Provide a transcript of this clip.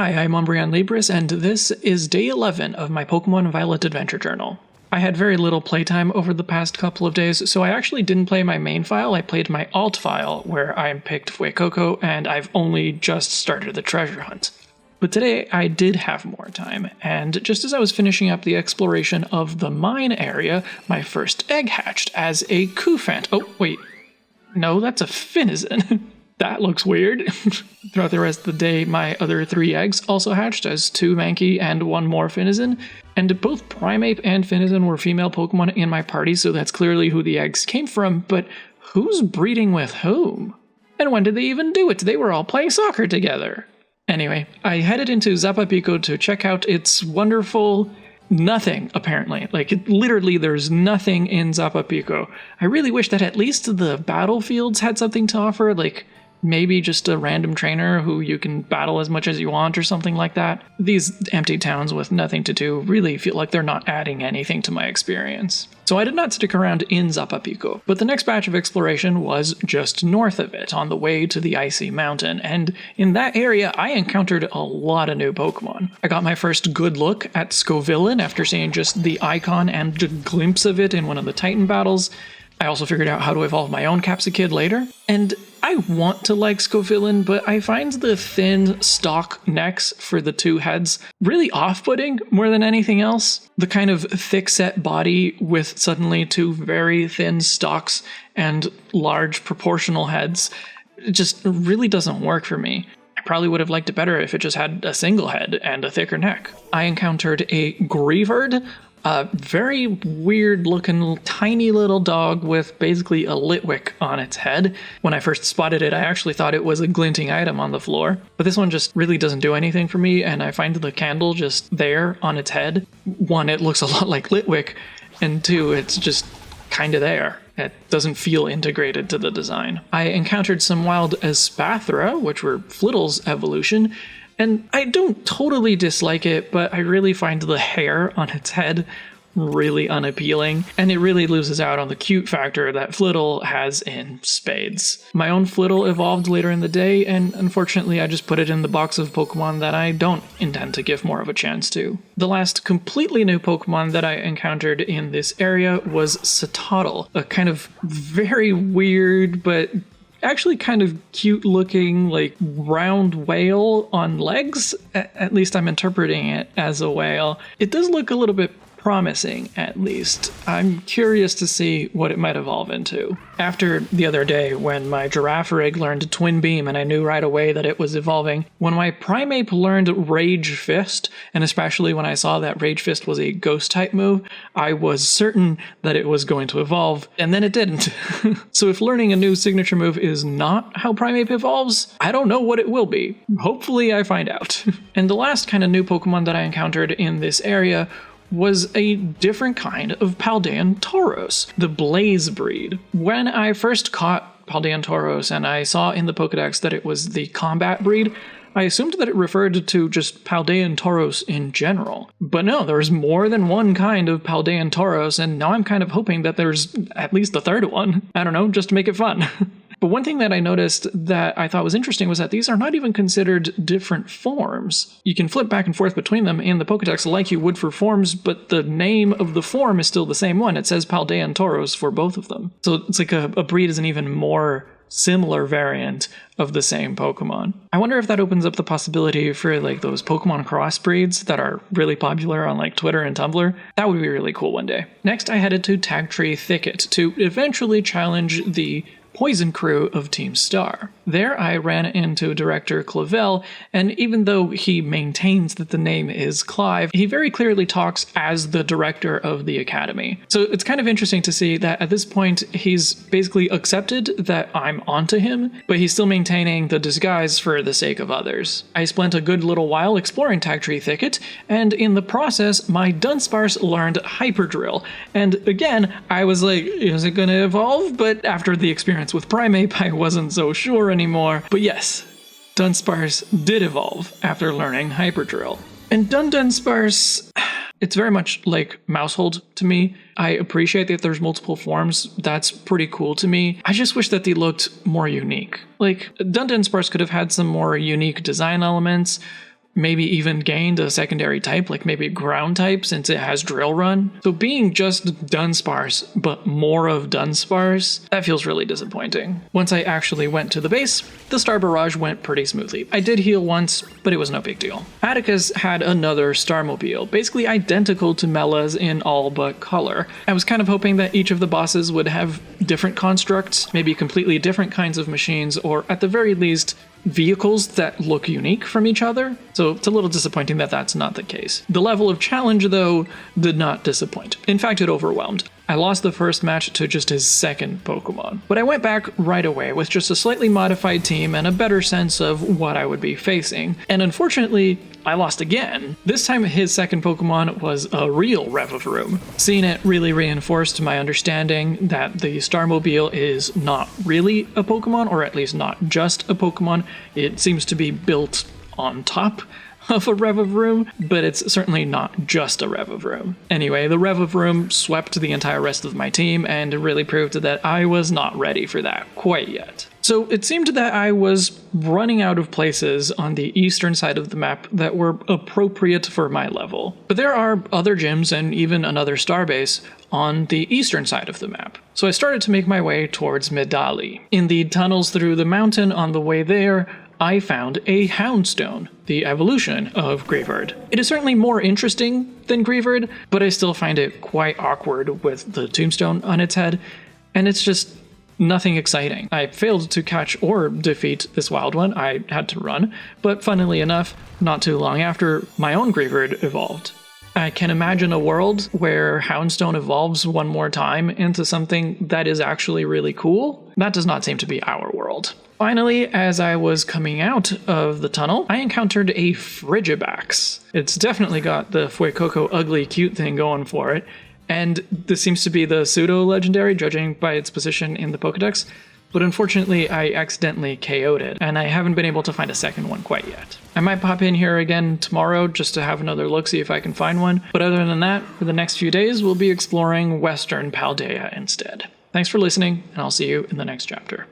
Hi, I'm Umbreon Libris, and this is day 11 of my Pokémon Violet Adventure Journal. I had very little playtime over the past couple of days, so I actually didn't play my main file, I played my alt file, where I picked Fuecoco, and I've only just started the treasure hunt. But today I did have more time, and just as I was finishing up the exploration of the mine area, my first egg hatched as a Cufant. Oh, wait. No, that's a Finizen. That looks weird. Throughout the rest of the day, my other 3 eggs also hatched as 2 Mankey and 1 more Finizen. And both Primeape and Finizen were female Pokemon in my party, so that's clearly who the eggs came from, but who's breeding with whom? And when did they even do it? They were all playing soccer together. Anyway, I headed into Zapapico to check out its wonderful nothing, apparently. Literally, there's nothing in Zapapico. I really wish that at least the battlefields had something to offer, maybe just a random trainer who you can battle as much as you want or something like that. These empty towns with nothing to do really feel like they're not adding anything to my experience. So I did not stick around in Zapapico, but the next batch of exploration was just north of it, on the way to the Icy Mountain, and in that area I encountered a lot of new Pokemon. I got my first good look at Scovillain after seeing just the icon and a glimpse of it in one of the Titan battles. I also figured out how to evolve my own Capsicid later, and I want to like Scovillain, but I find the thin stalk necks for the 2 heads really off-putting more than anything else. The kind of thick-set body with suddenly 2 very thin stalks and large proportional heads just really doesn't work for me. I probably would have liked it better if it just had a single head and a thicker neck. I encountered a Greavard, a very weird looking tiny little dog with basically a Litwick on its head. When I first spotted it, I actually thought it was a glinting item on the floor, but this one just really doesn't do anything for me, and I find the candle just there on its head. 1, it looks a lot like Litwick, and 2, it's just kind of there. It doesn't feel integrated to the design. I encountered some wild Espathra, which were Flittle's evolution, and I don't totally dislike it, but I really find the hair on its head really unappealing, and it really loses out on the cute factor that Flittle has in spades. My own Flittle evolved later in the day, and unfortunately I just put it in the box of Pokemon that I don't intend to give more of a chance to. The last completely new Pokemon that I encountered in this area was Cetoddle, a kind of very weird but actually kind of cute looking round whale on legs. At least I'm interpreting it as a whale. It does look a little bit promising, at least. I'm curious to see what it might evolve into. After the other day, when my Giraffe rig learned Twin Beam and I knew right away that it was evolving, when my Primeape learned Rage Fist, and especially when I saw that Rage Fist was a ghost type move, I was certain that it was going to evolve, and then it didn't. So if learning a new signature move is not how Primeape evolves, I don't know what it will be. Hopefully I find out. And the last kind of new Pokemon that I encountered in this area was a different kind of Paldean Tauros, the Blaze breed. When I first caught Paldean Tauros and I saw in the Pokedex that it was the combat breed, I assumed that it referred to just Paldean Tauros in general. But no, there's more than one kind of Paldean Tauros, and now I'm kind of hoping that there's at least a third one. I don't know, just to make it fun. But one thing that I noticed that I thought was interesting was that these are not even considered different forms. You can flip back and forth between them in the Pokedex like you would for forms, but the name of the form is still the same one. It says Paldean Tauros for both of them. So it's like a breed is an even more similar variant of the same Pokemon. I wonder if that opens up the possibility for those Pokemon crossbreeds that are really popular on Twitter and Tumblr. That would be really cool one day. Next, I headed to Tagtree Thicket to eventually challenge the Poison Crew of Team Star. There I ran into Director Clavel, and even though he maintains that the name is Clive, he very clearly talks as the director of the academy. So it's kind of interesting to see that at this point he's basically accepted that I'm onto him, but he's still maintaining the disguise for the sake of others. I spent a good little while exploring Tagtree Thicket, and in the process my Dudunsparce learned Hyper Drill, and again I was like, is it gonna evolve? But after the experience with Primeape I wasn't so sure anymore. But yes, Dudunsparce did evolve after learning Hyper Drill. And Dudunsparce, it's very much like Mousehold to me. I appreciate that there's multiple forms. That's pretty cool to me. I just wish that they looked more unique. Dudunsparce could have had some more unique design elements, maybe even gained a secondary type, like maybe ground type since it has Drill Run. So being just Dudunsparce, but more of Dudunsparce, that feels really disappointing. Once I actually went to the base, the Star Barrage went pretty smoothly. I did heal once, but it was no big deal. Atticus had another Starmobile, basically identical to Mela's in all but color. I was kind of hoping that each of the bosses would have different constructs, maybe completely different kinds of machines, or at the very least, vehicles that look unique from each other, so it's a little disappointing that that's not the case. The level of challenge, though, did not disappoint. In fact, it overwhelmed. I lost the first match to just his second Pokemon, but I went back right away with just a slightly modified team and a better sense of what I would be facing, and unfortunately, I lost again. This time his second Pokemon was a real Revavroom. Seeing it really reinforced my understanding that the Starmobile is not really a Pokemon, or at least not just a Pokemon. It seems to be built on top of a Revavroom, but it's certainly not just a Revavroom. Anyway, the Revavroom swept the entire rest of my team and really proved that I was not ready for that quite yet. So it seemed that I was running out of places on the eastern side of the map that were appropriate for my level. But there are other gyms and even another starbase on the eastern side of the map. So I started to make my way towards Medali. In the tunnels through the mountain on the way there, I found a Houndstone, the evolution of Greavard. It is certainly more interesting than Greavard, but I still find it quite awkward with the tombstone on its head, and it's just nothing exciting. I failed to catch or defeat this wild one. I had to run, but funnily enough, not too long after, my own Greavard evolved. I can imagine a world where Houndstone evolves one more time into something that is actually really cool. That does not seem to be our world. Finally, as I was coming out of the tunnel, I encountered a Frigibax. It's definitely got the Fuecoco ugly cute thing going for it, and this seems to be the pseudo-legendary, judging by its position in the Pokedex, but unfortunately I accidentally KO'd it, and I haven't been able to find a second one quite yet. I might pop in here again tomorrow just to have another look, see if I can find one, but other than that, for the next few days, we'll be exploring Western Paldea instead. Thanks for listening, and I'll see you in the next chapter.